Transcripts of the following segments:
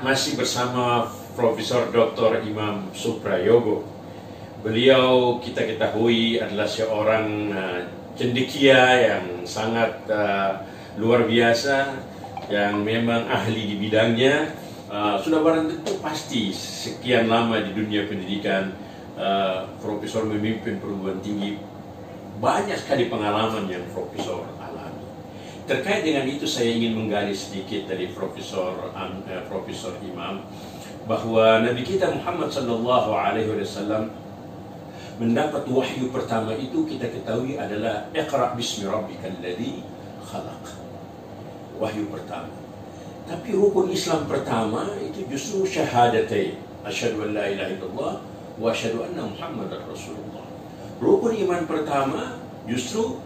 masih bersama Profesor Dr. Imam Suprayogo. Beliau kita ketahui adalah seorang cendekia yang sangat luar biasa, yang memang ahli di bidangnya. Sudah barang tentu pasti sekian lama di dunia pendidikan Profesor memimpin perguruan tinggi, banyak sekali pengalaman yang Profesor alami. Terkait dengan itu saya ingin menggali sedikit dari Profesor Imam, bahwa Nabi kita Muhammad sallallahu alaihi wasallam mendapat wahyu pertama itu kita ketahui adalah Iqra bismi rabbikal ladzi khalaq. Wahyu pertama. Tapi rukun Islam pertama itu justru syahadatain, asyhadu an la ilaha illallah wa asyhadu anna Muhammadar Rasulullah. Rukun iman pertama justru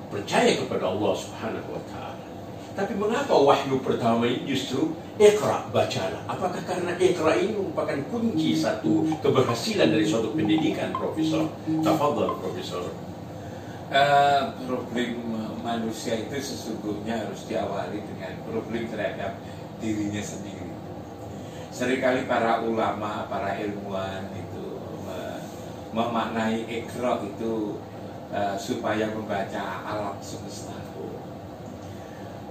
percaya kepada Allah Subhanahu wa taala. Tapi mengapa wahyu pertama ini justru Iqra, bacalah? Apakah karena Iqra ini merupakan kunci satu keberhasilan dari suatu pendidikan, Profesor? Tafadhal, Profesor. Problem manusia itu sesungguhnya harus diawali dengan problem terhadap dirinya sendiri. Seringkali para ulama, para ilmuwan itu memaknai Iqra itu supaya membaca alam semesta.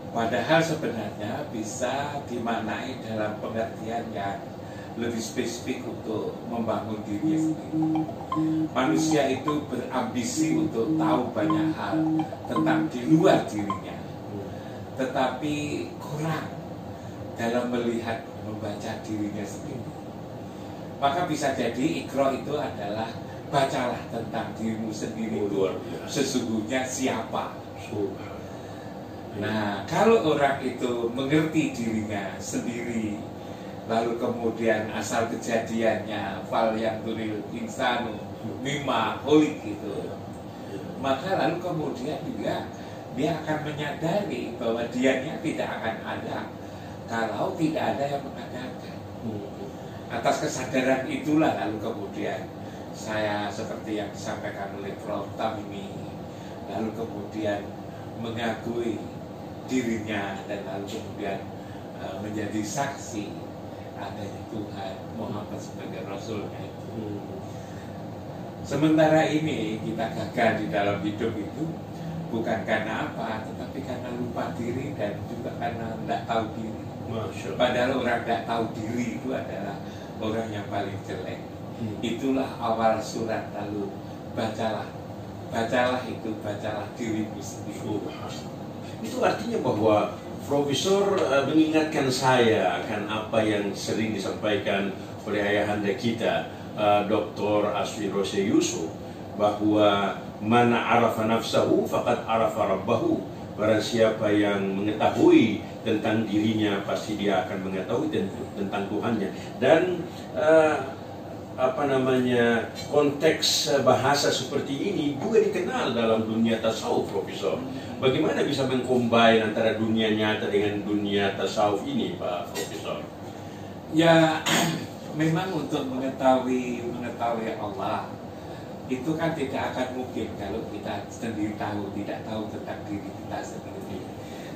Padahal sebenarnya bisa dimaknai dalam pengertian yang lebih spesifik untuk membangun dirinya sendiri. Manusia itu berambisi untuk tahu banyak hal tentang di luar dirinya, tetapi kurang dalam melihat membaca dirinya sendiri. Maka bisa jadi Iqra itu adalah bacalah tentang dirimu sendiri, sesungguhnya siapa. Nah, kalau orang itu mengerti dirinya sendiri, lalu kemudian asal kejadiannya fal yang turil insanu mimma khuliq gitu, maka lalu kemudian juga dia akan menyadari bahwa dianya tidak akan ada kalau tidak ada yang mengadakan. Atas kesadaran itulah lalu kemudian saya seperti yang disampaikan oleh Prof. Tamimi, lalu kemudian mengakui dirinya dan lalu kemudian menjadi saksi adanya Tuhan Muhammad sebagai Rasulnya itu. Sementara ini kita gagal di dalam hidup itu bukan karena apa, tetapi karena lupa diri dan juga karena tidak tahu diri. Padahal orang tidak tahu diri itu adalah orang yang paling jelek. Itulah awal surat, lalu bacalah itu, bacalah dirimu sendiri. Itu artinya bahwa Profesor mengingatkan saya akan apa yang sering disampaikan oleh ayahanda kita, Dr. Aswi Rose Yusuf, bahwa man arafa nafsahu faqad arafa rabbahu. Barang siapa yang mengetahui tentang dirinya, pasti dia akan mengetahui tentang Tuhannya. Dan konteks bahasa seperti ini juga dikenal dalam dunia tasawuf, Profesor. Bagaimana bisa mengcombine antara dunia nyata dengan dunia tasawuf ini, Pak Profesor? Ya, memang untuk mengetahui Allah itu kan tidak akan mungkin kalau kita sendiri tidak tahu tentang diri kita sendiri.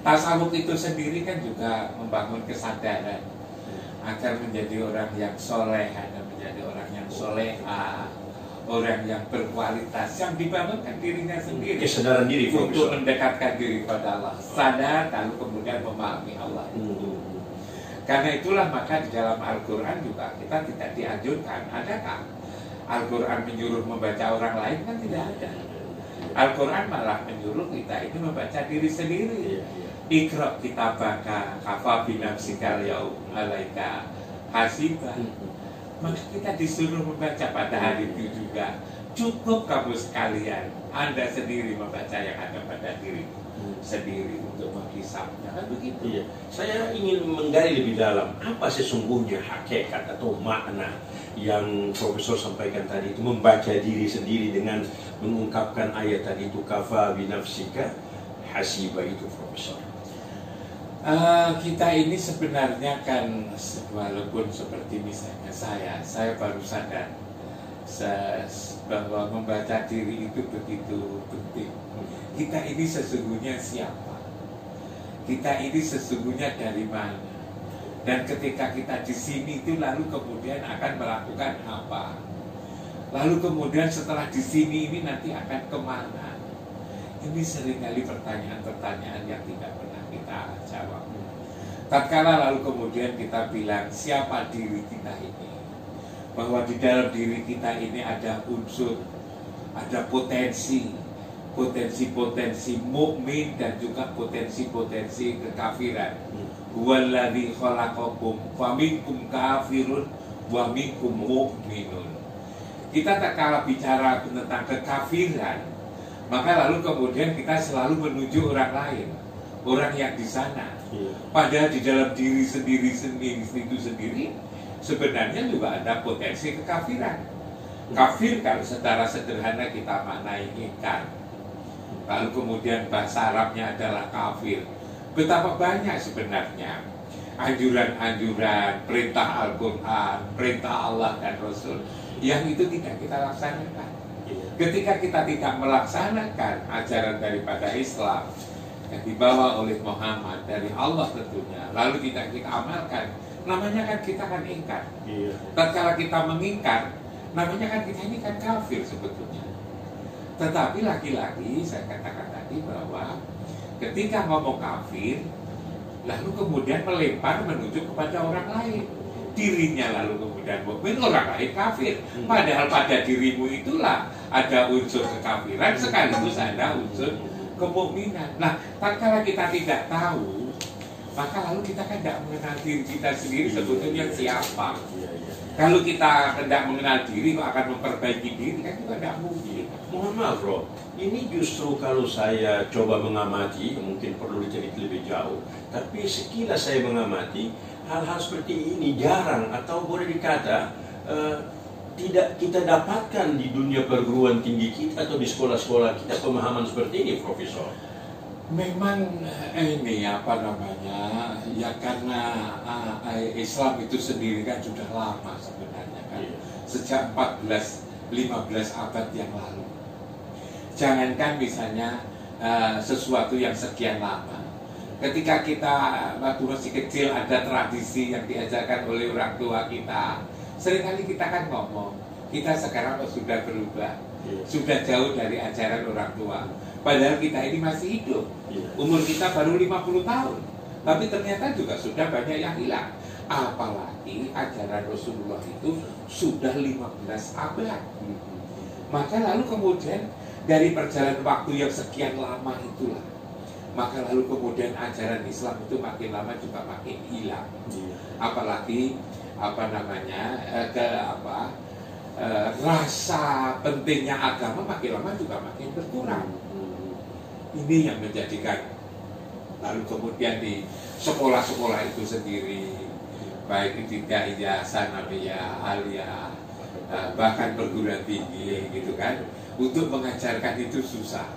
Tasawuf itu sendiri kan juga membangun kesadaran agar menjadi orang yang soleh, dan menjadi orang yang soleha, orang yang berkualitas, yang dibangunkan dirinya sendiri, kesadaran diri untuk mendekatkan diri pada Allah, sadar lalu kemudian memahami Allah itu. Karena itulah maka di dalam Al-Quran juga kita tidak dianjurkan. Adakah Al-Quran menyuruh membaca orang lain? Kan tidak ada. Al-Quran malah menyuruh kita ini membaca diri sendiri. Iqra kitabaka kafa binafsikal yaum alaika hasiba. Maka kita disuruh membaca pada hari itu juga. Cukup kamu sekalian, Anda sendiri membaca yang ada pada diri sendiri untuk menghisapnya. Kan begitu. Iya. Saya ingin menggali lebih dalam apa sesungguhnya hakikat atau makna yang Profesor sampaikan tadi itu, membaca diri sendiri dengan mengungkapkan ayat tadi itu, kafa binafsika hasiba itu, Profesor. Kita ini sebenarnya kan, walaupun seperti misalnya saya baru sadar bahwa membaca diri itu begitu penting. Kita ini sesungguhnya siapa? Kita ini sesungguhnya dari mana? Dan ketika kita di sini itu lalu kemudian akan melakukan apa? Lalu kemudian setelah di sini ini nanti akan kemana? Ini seringkali pertanyaan-pertanyaan yang tidak pernah kita jawab. Tatkala lalu kemudian kita bilang siapa diri kita ini, bahwa di dalam diri kita ini ada unsur, ada potensi mukmin dan juga potensi kekafiran. Huwallazi khalaqakum faminkum kafirun wa minkum mu'minun. Kita tak kalah bicara tentang kekafiran, maka lalu kemudian kita selalu menuju orang lain, orang yang di sana. Padahal di dalam diri sendiri itu sendiri sebenarnya juga ada potensi kekafiran. Kafir kalau secara sederhana kita maknai ingkar. Lalu kemudian bahasa Arabnya adalah kafir. Betapa banyak sebenarnya anjuran-anjuran, perintah Al-Quran, perintah Allah dan Rasul yang itu tidak kita laksanakan. Ketika kita tidak melaksanakan ajaran daripada Islam yang dibawa oleh Muhammad dari Allah tentunya, lalu tidak kita amalkan, namanya kan kita kan ingkar. Tatkala kita mengingkar, namanya kan kita ini kan kafir sebetulnya. Tetapi lagi-lagi saya katakan tadi bahwa ketika ngomong kafir, lalu kemudian melempar menuju kepada orang lain. Dirinya lalu kemudian mukmin, orang lain kafir. Padahal pada dirimu itulah ada unsur kekafiran sekaligus ada unsur kemukminan. Nah, tatkala kita tidak tahu, maka lalu kita kan tidak mengenal diri kita sendiri sebetulnya siapa. Kalau kita tidak mengenal diri, kok akan memperbaiki diri, kan juga tidak mungkin. Mohon maaf bro, ini justru kalau saya coba mengamati, mungkin perlu dicari lebih jauh, tapi sekilas saya mengamati, hal-hal seperti ini jarang atau boleh dikata tidak kita dapatkan di dunia perguruan tinggi kita atau di sekolah-sekolah kita pemahaman seperti ini, Profesor. Memang ini apa namanya, ya karena Islam itu sendiri kan sudah lama sebenarnya kan, sejak 14-15 abad yang lalu. Jangankan misalnya sesuatu yang sekian lama, ketika kita waktu masih kecil ada tradisi yang diajarkan oleh orang tua kita, seringkali kita kan ngomong, kita sekarang sudah berubah, sudah jauh dari ajaran orang tua. Padahal kita ini masih hidup, umur kita baru 50 tahun, tapi ternyata juga sudah banyak yang hilang. Apalagi ajaran Rasulullah itu sudah 15 abad. Maka lalu kemudian dari perjalanan waktu yang sekian lama itulah, maka lalu kemudian ajaran Islam itu makin lama juga makin hilang. Apalagi apa namanya rasa pentingnya agama makin lama juga makin berkurang. Ini yang menjadikan lalu kemudian di sekolah-sekolah itu sendiri, baik di Hidayah, Sanawiyah, Aliyah, bahkan perguruan tinggi gitu kan, untuk mengajarkan itu susah.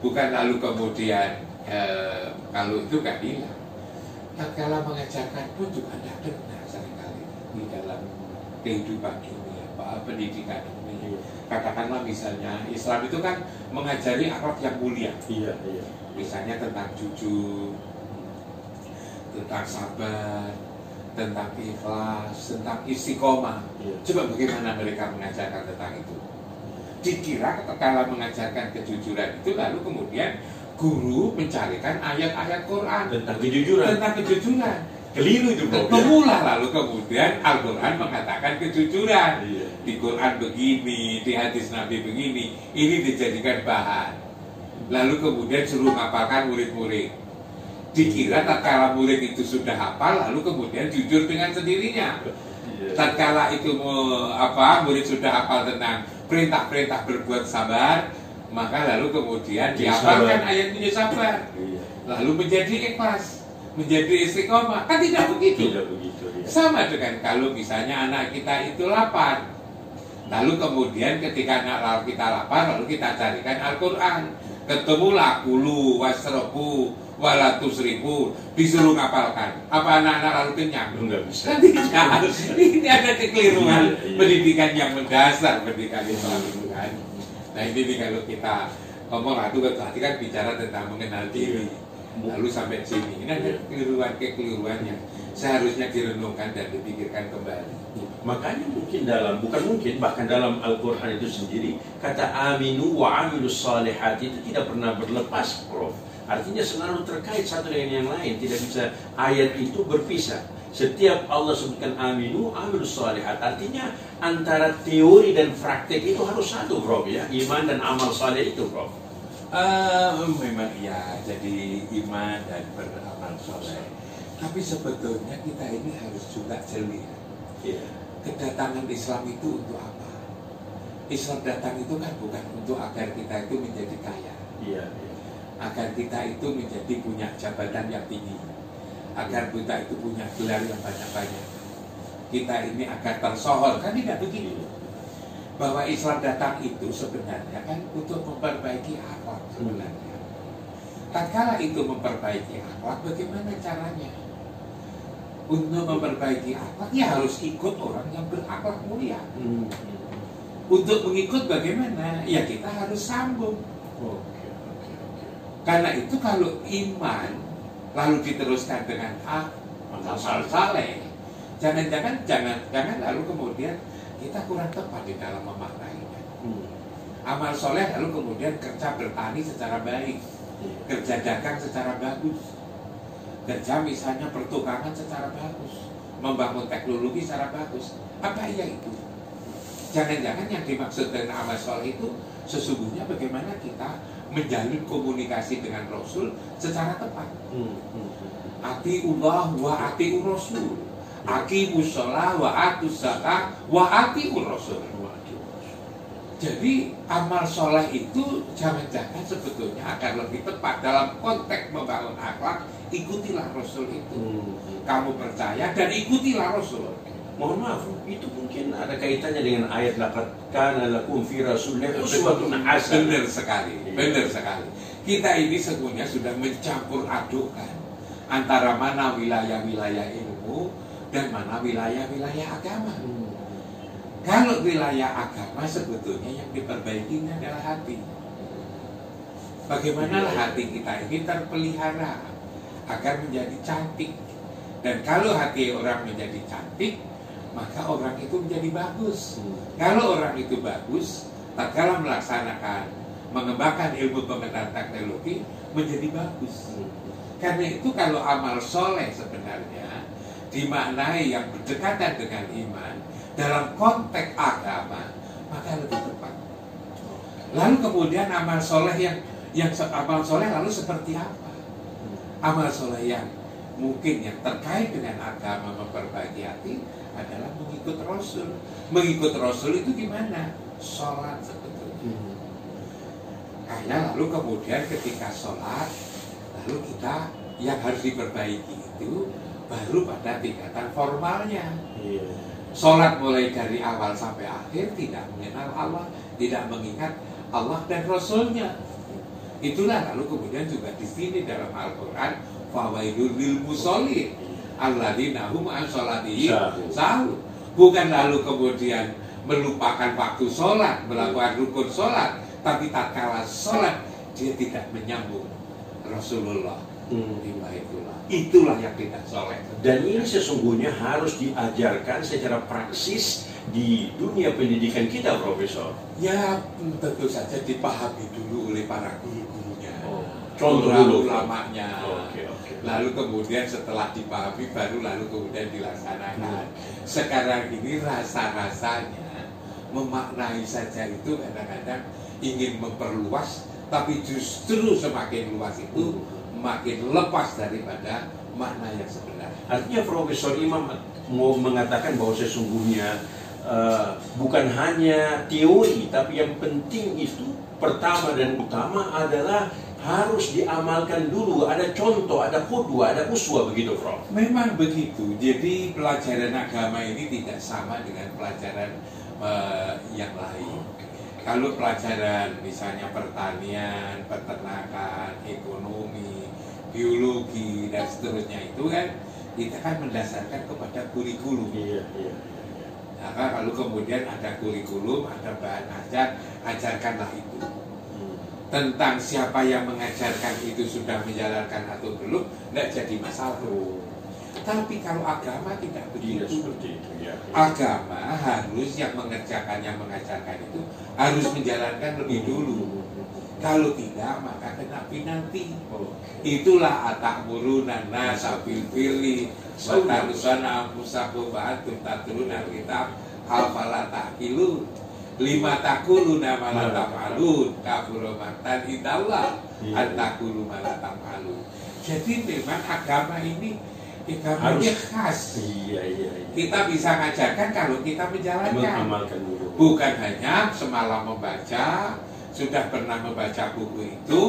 Bukan lalu kemudian kalau itu gak hilang, tatkala mengajarkan pun juga tidak benar seringkali di dalam kehidupan ini, pendidikan ini. Katakanlah misalnya Islam itu kan mengajari akhlak yang mulia. Misalnya tentang jujur, tentang sabar, tentang ikhlas, tentang istiqomah. Coba bagaimana mereka mengajarkan tentang itu? Dikira ketika mengajarkan kejujuran itu lalu kemudian guru mencarikan ayat-ayat Quran tentang kejujuran. Keliru itu bro. Kemulah lalu kemudian Al-Quran mengatakan kejujuran. Di Quran begini, di hadis Nabi begini, ini dijadikan bahan. Lalu kemudian suruh ngapalkan murid-murid. Dikira tatkala murid itu sudah hafal, lalu kemudian jujur dengan sendirinya. Tatkala itu murid sudah hafal tentang perintah-perintah berbuat sabar, maka lalu kemudian dihafalkan ayat punya sabar. Lalu menjadi ikhlas, menjadi istiqomah. Kan tidak begitu. Sama dengan kalau misalnya anak kita itu lapar, lalu kemudian ketika anak kita lapar, lalu kita carikan Al-Quran. Ketemulah kulu wasrobu walatusribu, disuruh ngapalkan. Apa anak-anak lalu kenyang? Enggak bisa. Kan tidak. Ini ada kekeliruan pendidikan yang mendasar, pendidikan Islam itu kan. Nah ini nih kalau kita ngomong itu tadi kan bicara tentang mengenal diri. lalu sampai sini. Ini ada kekeliruan yang seharusnya direnungkan dan dipikirkan kembali. Makanya bahkan dalam Al-Quran itu sendiri, kata aminu wa amilus salihat itu tidak pernah berlepas, Prof. Artinya selalu terkait satu dengan yang lain, tidak bisa ayat itu berpisah. Setiap Allah sebutkan aminu amilus salihat, artinya antara teori dan praktek itu harus satu, Prof, ya, iman dan amal saleh itu, Prof. Memang ya, jadi iman dan beramal soleh. Tapi sebetulnya kita ini harus juga jeli. Yeah. Kedatangan Islam itu untuk apa? Islam datang itu kan bukan untuk agar kita itu menjadi kaya, Yeah. agar kita itu menjadi punya jabatan yang tinggi, agar kita itu punya gelar yang banyak-banyak. Kita ini agar tersohor, kan tidak begitu. Bahwa Islam datang itu sebenarnya kan untuk memperbaiki akhlak sebenarnya. Tatkala itu memperbaiki akhlak, bagaimana caranya? Untuk memperbaiki akhlak, ya harus ikut orang yang berakhlak mulia. Untuk mengikut bagaimana? Ya kita harus sambung. Karena itu kalau iman lalu diteruskan dengan amal saleh, jangan lalu kemudian kita kurang tepat di dalam memaknainya. Amal soleh lalu kemudian kerja bertani secara baik, kerja dagang secara bagus, kerja misalnya pertukangan secara bagus, membangun teknologi secara bagus. Apa iya itu? Jangan-jangan yang dimaksud dengan amal soleh itu sesungguhnya bagaimana kita menjalin komunikasi dengan Rasul secara tepat. Atiullah wa atiur Rasul, aqimus shalah wa atuz zakah wa atiur Rasul. Jadi amal soleh itu jangan-jangan sebetulnya agar lebih tepat dalam konteks membangun akhlak, ikutilah Rasul itu. Kamu percaya dan ikutilah Rasul. Mohon maaf, itu mungkin ada kaitannya dengan ayat laqad kana lakum fi rasulillahi uswatun hasanah. Benar sekali, benar sekali. Kita ini sesungguhnya sudah mencampur adukkan antara mana wilayah-wilayah ilmu dan mana wilayah-wilayah agama. Kalau wilayah agama sebetulnya yang diperbaikinya adalah hati. Bagaimana hati kita ini terpelihara agar menjadi cantik. Dan kalau hati orang menjadi cantik, maka orang itu menjadi bagus. Kalau orang itu bagus, tatkala melaksanakan, mengembangkan ilmu pengetahuan teknologi menjadi bagus. Karena itu kalau amal soleh sebenarnya dimaknai yang berdekatan dengan iman dalam konteks agama, maka lebih tepat. Lalu kemudian amal soleh yang amal soleh lalu seperti apa? Amal soleh yang mungkin yang terkait dengan agama memperbaiki hati adalah mengikut Rasul. Mengikut Rasul itu gimana? Sholat sebetulnya. Karena lalu kemudian ketika sholat, lalu kita yang harus diperbaiki itu baru pada tingkatan formalnya. Sholat mulai dari awal sampai akhir tidak mengenal Allah, tidak mengingat Allah dan Rasulnya. Itulah lalu kemudian juga di sini dalam Al-Quran, fawailul lil musholin alladzina hum an sholatihim sahun. Bukan lalu kemudian melupakan waktu sholat, melakukan rukun sholat, tapi tatkala sholat dia tidak menyambung Rasulullah. Itulah yang tidak soleh. Dan ini sesungguhnya harus diajarkan secara praksis di dunia pendidikan kita, Profesor. Ya tentu saja dipahami dulu oleh para guru-gurunya, contoh dulu ulamanya. Lalu kemudian setelah dipahami baru lalu kemudian dilaksanakan. Sekarang ini rasa-rasanya memaknai saja itu kadang-kadang ingin memperluas, tapi justru semakin luas itu makin lepas daripada makna yang sebenarnya. Artinya Profesor Imam mau mengatakan bahwa sesungguhnya bukan hanya teori, tapi yang penting itu pertama dan utama adalah harus diamalkan dulu. Ada contoh, ada qudwah, ada uswah, begitu, Prof? Memang begitu. Jadi pelajaran agama ini tidak sama dengan pelajaran yang lain. Kalau pelajaran misalnya pertanian, peternakan, ekonomi, biologi dan seterusnya itu kan kita kan mendasarkan kepada kurikulum. Nah, lalu kemudian ada kurikulum, ada bahan ajar, ajarkanlah itu. tentang siapa yang mengajarkan itu sudah menjalankan atau belum, tidak jadi masalah. Tapi kalau agama tidak begitu. Seperti itu, ya. Agama harus yang mengerjakan, yang mengajarkan itu harus menjalankan lebih dulu. Kalau tidak, maka kena penalti. Itulah atakmuruna nasa bil birri wa tanusana anfusakum wa antum tatluna kitab afala ta'qilun. Lima takuluna ma la taf'alun kabura maqtan indallah an taqulu ma la taf'alun. Jadi memang agama ini agamanya khas. Iya. Kita bisa ngajarkan kalau kita menjalankan. Mengamalkan dulu. Bukan hanya semalam membaca, sudah pernah membaca buku itu,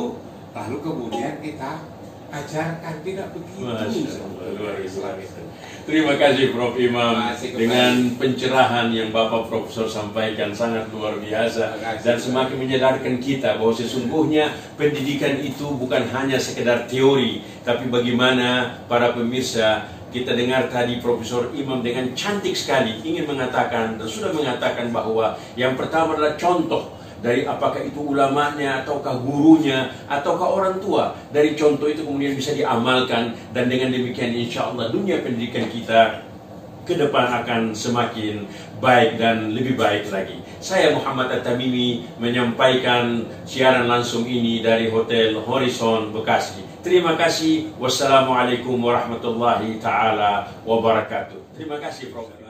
lalu kemudian kita ajarkan. Tidak begitu. Luar biasa. Terima kasih Prof. Imam dengan pencerahan yang Bapak Profesor sampaikan sangat luar biasa dan semakin menyadarkan kita bahwa sesungguhnya pendidikan itu bukan hanya sekedar teori, tapi bagaimana para pemirsa kita dengar tadi Profesor Imam dengan cantik sekali ingin mengatakan dan sudah mengatakan bahwa yang pertama adalah contoh dari apakah itu ulamanya, ataukah gurunya, ataukah orang tua. Dari contoh itu kemudian bisa diamalkan, dan dengan demikian insya Allah dunia pendidikan kita ke depan akan semakin baik dan lebih baik lagi. Saya Muhammad At-Tamimi menyampaikan siaran langsung ini dari Hotel Horizon Bekasi. Terima kasih. Wassalamualaikum warahmatullahi ta'ala wabarakatuh. Terima kasih Prof.